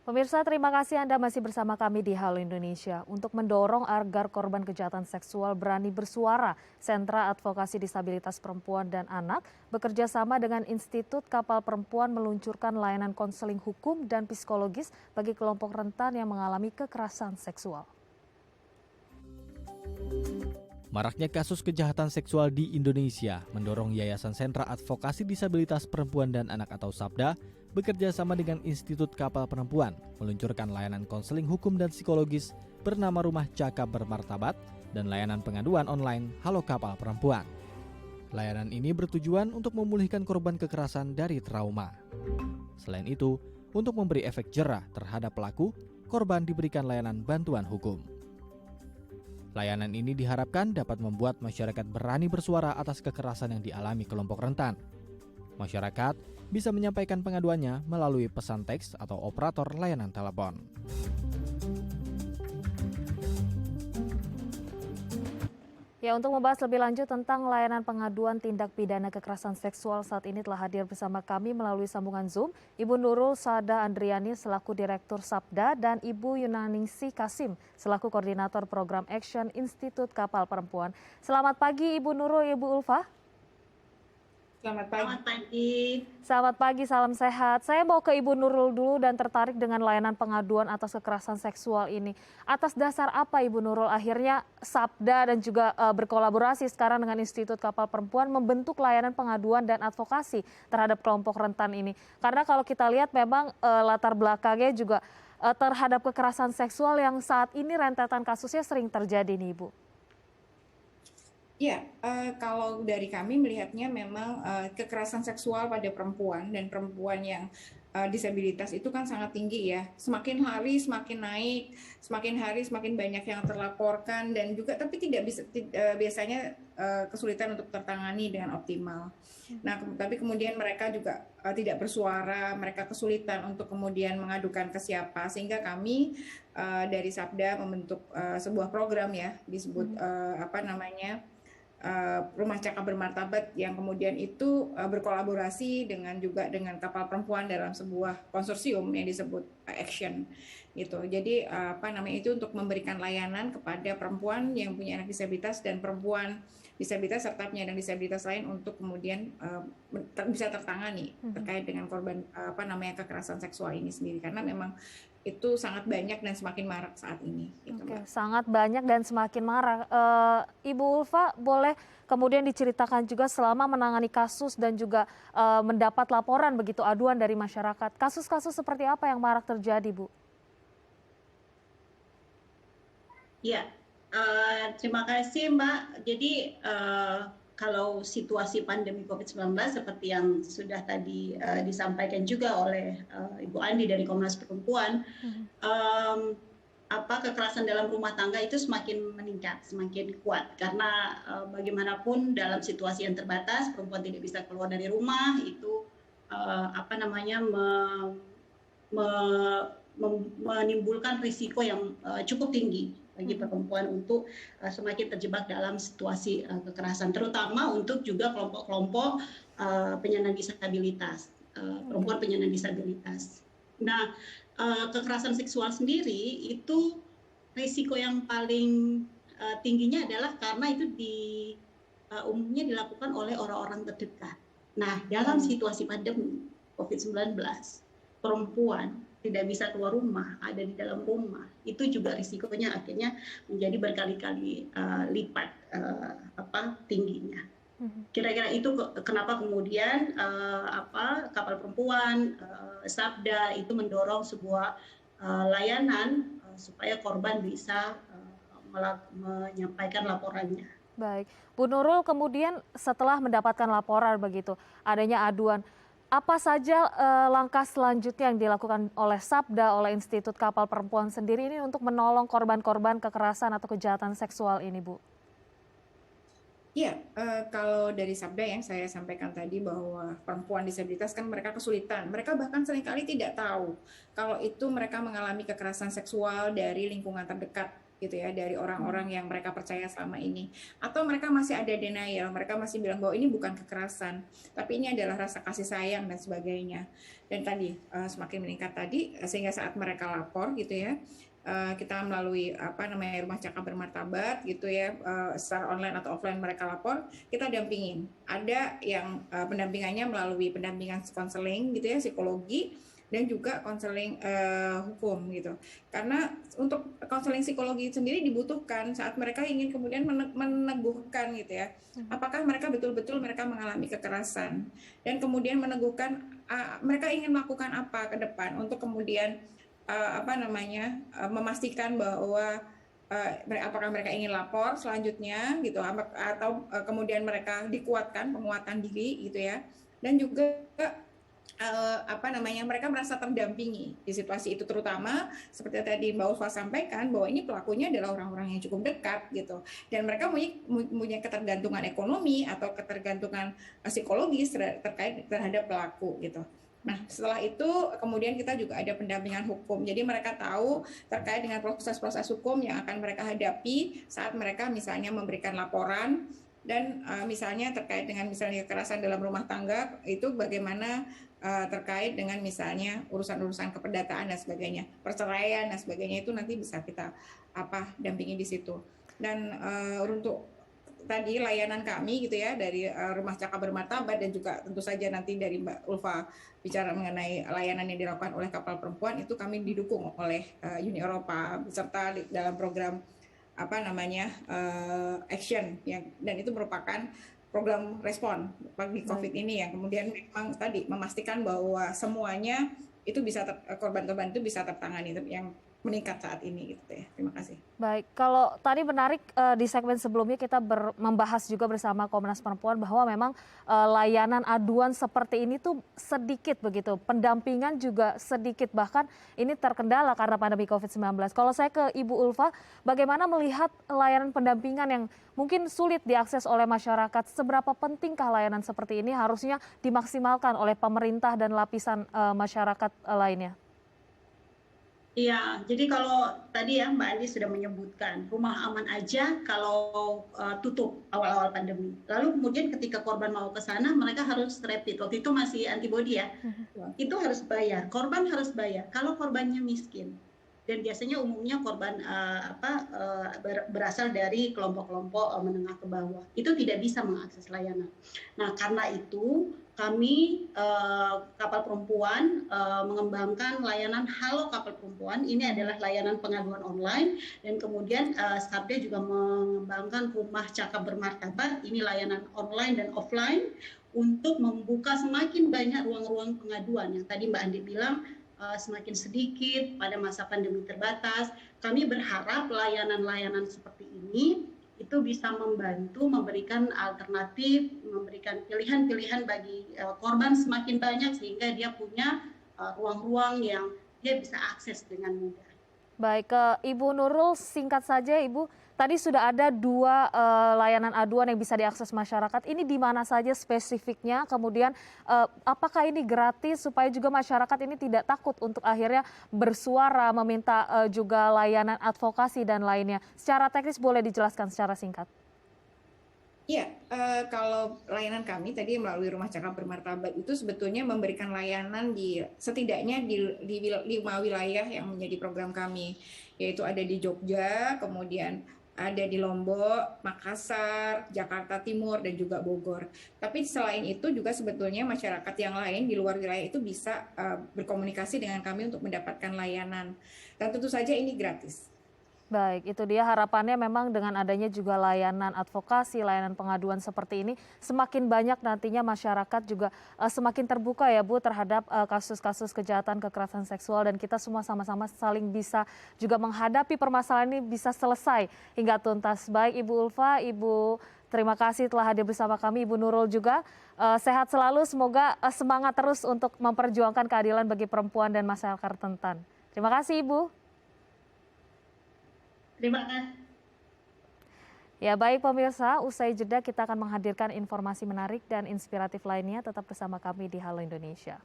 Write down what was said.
Pemirsa, terima kasih Anda masih bersama kami di Halo Indonesia. Untuk mendorong agar korban kejahatan seksual berani bersuara, Sentra Advokasi Disabilitas Perempuan dan Anak bekerja sama dengan Institut Kapal Perempuan meluncurkan layanan konseling hukum dan psikologis bagi kelompok rentan yang mengalami kekerasan seksual. Maraknya kasus kejahatan seksual di Indonesia mendorong Yayasan Sentra Advokasi Disabilitas Perempuan dan Anak atau SAPDA bekerja sama dengan Institut Kapal Perempuan meluncurkan layanan konseling hukum dan psikologis bernama Rumah Cakap Bermartabat dan layanan pengaduan online Halo Kapal Perempuan. Layanan ini bertujuan untuk memulihkan korban kekerasan dari trauma. Selain itu, untuk memberi efek jerah terhadap pelaku, korban diberikan layanan bantuan hukum. Layanan ini diharapkan dapat membuat masyarakat berani bersuara atas kekerasan yang dialami kelompok rentan. Masyarakat bisa menyampaikan pengaduannya melalui pesan teks atau operator layanan telepon. Ya, untuk membahas lebih lanjut tentang layanan pengaduan tindak pidana kekerasan seksual saat ini telah hadir bersama kami melalui sambungan Zoom Ibu Nurul Sada Andriani selaku Direktur SAPDA dan Ibu Yunaningsih Kasim selaku Koordinator Program Action Institut Kapal Perempuan. Selamat pagi Ibu Nurul, Ibu Ulfa. Selamat pagi. Selamat pagi. Selamat pagi, salam sehat. Saya mau ke Ibu Nurul dulu dan tertarik dengan layanan pengaduan atas kekerasan seksual ini. Atas dasar apa Ibu Nurul akhirnya SAPDA dan juga berkolaborasi sekarang dengan Institut Kapal Perempuan membentuk layanan pengaduan dan advokasi terhadap kelompok rentan ini? Karena kalau kita lihat memang latar belakangnya juga terhadap kekerasan seksual yang saat ini rentetan kasusnya sering terjadi nih Ibu. Ya, kalau dari kami melihatnya memang kekerasan seksual pada perempuan dan perempuan yang disabilitas itu kan sangat tinggi ya. Semakin hari semakin naik, semakin hari semakin banyak yang terlaporkan dan juga tapi tidak bisa biasanya kesulitan untuk tertangani dengan optimal. Nah, tapi kemudian mereka juga tidak bersuara, mereka kesulitan untuk kemudian mengadukan ke siapa sehingga kami dari SAPDA membentuk sebuah program ya disebut Rumah Cakap Bermartabat yang kemudian itu berkolaborasi dengan Kapal Perempuan dalam sebuah konsorsium yang disebut Action gitu. Jadi itu untuk memberikan layanan kepada perempuan yang punya anak disabilitas dan perempuan disabilitas serta penyandang disabilitas lain untuk kemudian bisa tertangani terkait dengan korban kekerasan seksual ini sendiri karena memang itu sangat banyak dan semakin marak saat ini. Gitu, Oke, sangat banyak dan semakin marak. Ibu Ulfa, boleh kemudian diceritakan juga selama menangani kasus dan juga mendapat laporan begitu aduan dari masyarakat. Kasus-kasus seperti apa yang marak terjadi, Bu? Ya, terima kasih Mbak. Jadi kalau situasi pandemi COVID-19 seperti yang sudah tadi disampaikan juga oleh Ibu Andi dari Komnas Perempuan, kekerasan dalam rumah tangga itu semakin meningkat, semakin kuat karena bagaimanapun dalam situasi yang terbatas perempuan tidak bisa keluar dari rumah itu menimbulkan risiko yang cukup tinggi bagi perempuan untuk semakin terjebak dalam situasi kekerasan, terutama untuk juga kelompok-kelompok penyandang disabilitas, perempuan penyandang disabilitas. Nah, kekerasan seksual sendiri itu risiko yang paling tingginya adalah karena itu umumnya dilakukan oleh orang-orang terdekat. Nah, dalam situasi pandemi COVID-19, perempuan tidak bisa keluar rumah, ada di dalam rumah, itu juga risikonya akhirnya menjadi berkali-kali lipat tingginya. Kira-kira itu kenapa kemudian Kapal Perempuan, SAPDA itu mendorong sebuah layanan supaya korban bisa menyampaikan laporannya. Baik, Bu Nurul, kemudian setelah mendapatkan laporan begitu, adanya aduan, apa saja langkah selanjutnya yang dilakukan oleh SAPDA, oleh Institut Kapal Perempuan sendiri ini untuk menolong korban-korban kekerasan atau kejahatan seksual ini, Bu? Iya, kalau dari SAPDA yang saya sampaikan tadi bahwa perempuan disabilitas kan mereka kesulitan, mereka bahkan seringkali tidak tahu kalau itu mereka mengalami kekerasan seksual dari lingkungan terdekat gitu ya dari orang-orang yang mereka percaya selama ini, atau mereka masih ada denial, mereka masih bilang bahwa ini bukan kekerasan tapi ini adalah rasa kasih sayang dan sebagainya. Dan tadi semakin meningkat tadi sehingga saat mereka lapor gitu ya, kita melalui rumah cakap bermartabat gitu ya, secara online atau offline mereka lapor, kita dampingin. Ada yang pendampingannya melalui pendampingan konseling gitu ya, psikologi, dan juga konseling hukum gitu. Karena untuk konseling psikologi sendiri dibutuhkan saat mereka ingin kemudian meneguhkan gitu ya, apakah mereka betul-betul mereka mengalami kekerasan, dan kemudian meneguhkan mereka ingin melakukan apa ke depan untuk kemudian memastikan bahwa apakah mereka ingin lapor selanjutnya gitu, atau kemudian mereka dikuatkan penguatan diri gitu ya, dan juga mereka merasa terdampingi di situasi itu, terutama seperti tadi Mbak Ulfa sampaikan bahwa ini pelakunya adalah orang-orang yang cukup dekat gitu, dan mereka punya ketergantungan ekonomi atau ketergantungan psikologis terkait terhadap pelaku gitu. Nah, setelah itu kemudian kita juga ada pendampingan hukum. Jadi mereka tahu terkait dengan proses-proses hukum yang akan mereka hadapi saat mereka misalnya memberikan laporan, dan misalnya terkait dengan misalnya kekerasan dalam rumah tangga itu bagaimana terkait dengan misalnya urusan-urusan keperdataan dan sebagainya, perceraian dan sebagainya, itu nanti bisa kita dampingi di situ. Dan untuk tadi layanan kami gitu ya dari Rumah Cakap Bermartabat, dan juga tentu saja nanti dari Mbak Ulfa bicara mengenai layanan yang dilakukan oleh Kapal Perempuan, itu kami didukung oleh Uni Eropa beserta dalam program action yang, dan itu merupakan program respon bagi COVID ini yang kemudian memang tadi memastikan bahwa semuanya itu bisa korban-korban itu bisa tertangani, yang meningkat saat ini gitu ya. Terima kasih. Baik, kalau tadi menarik di segmen sebelumnya kita membahas juga bersama Komnas Perempuan bahwa memang layanan aduan seperti ini tuh sedikit begitu, pendampingan juga sedikit, bahkan ini terkendala karena pandemi COVID-19. Kalau saya ke Ibu Ulfa, bagaimana melihat layanan pendampingan yang mungkin sulit diakses oleh masyarakat? Seberapa pentingkah layanan seperti ini harusnya dimaksimalkan oleh pemerintah dan lapisan masyarakat lainnya? Iya, jadi kalau tadi ya Mbak Andi sudah menyebutkan, rumah aman aja kalau tutup awal-awal pandemi. Lalu kemudian ketika korban mau ke sana, mereka harus rapid. Waktu itu masih antibody ya, itu harus bayar. Korban harus bayar. Kalau korbannya miskin, dan biasanya umumnya korban berasal dari kelompok-kelompok menengah ke bawah, itu tidak bisa mengakses layanan. Nah, karena itu kami Kapal Perempuan mengembangkan layanan Halo Kapal Perempuan. Ini adalah layanan pengaduan online, dan kemudian Sabda juga mengembangkan Rumah Cakap Bermartabat. Ini layanan online dan offline untuk membuka semakin banyak ruang-ruang pengaduan yang tadi Mbak Andi bilang semakin sedikit pada masa pandemi terbatas. Kami berharap layanan-layanan seperti ini itu bisa membantu memberikan alternatif, memberikan pilihan-pilihan bagi korban semakin banyak, sehingga dia punya ruang-ruang yang dia bisa akses dengan mudah. Baik, ke Ibu Nurul, singkat saja Ibu, tadi sudah ada 2 layanan aduan yang bisa diakses masyarakat. Ini di mana saja spesifiknya? Kemudian apakah ini gratis supaya juga masyarakat ini tidak takut untuk akhirnya bersuara, meminta juga layanan advokasi dan lainnya? Secara teknis boleh dijelaskan secara singkat? Iya, kalau layanan kami tadi melalui Rumah Cakap Bermartabat itu sebetulnya memberikan layanan setidaknya di 5 wilayah yang menjadi program kami, yaitu ada di Jogja, kemudian ada di Lombok, Makassar, Jakarta Timur, dan juga Bogor. Tapi selain itu juga sebetulnya masyarakat yang lain di luar wilayah itu bisa berkomunikasi dengan kami untuk mendapatkan layanan. Dan tentu saja ini gratis. Baik, itu dia harapannya memang dengan adanya juga layanan advokasi, layanan pengaduan seperti ini, semakin banyak nantinya masyarakat juga semakin terbuka ya Bu terhadap kasus-kasus kejahatan kekerasan seksual, dan kita semua sama-sama saling bisa juga menghadapi permasalahan ini bisa selesai hingga tuntas. Baik Ibu Ulfa, Ibu terima kasih telah hadir bersama kami. Ibu Nurul juga sehat selalu, semoga semangat terus untuk memperjuangkan keadilan bagi perempuan dan masyarakat rentan. Terima kasih Ibu. Terima kasih. Ya baik pemirsa, usai jeda kita akan menghadirkan informasi menarik dan inspiratif lainnya. Tetap bersama kami di Halo Indonesia.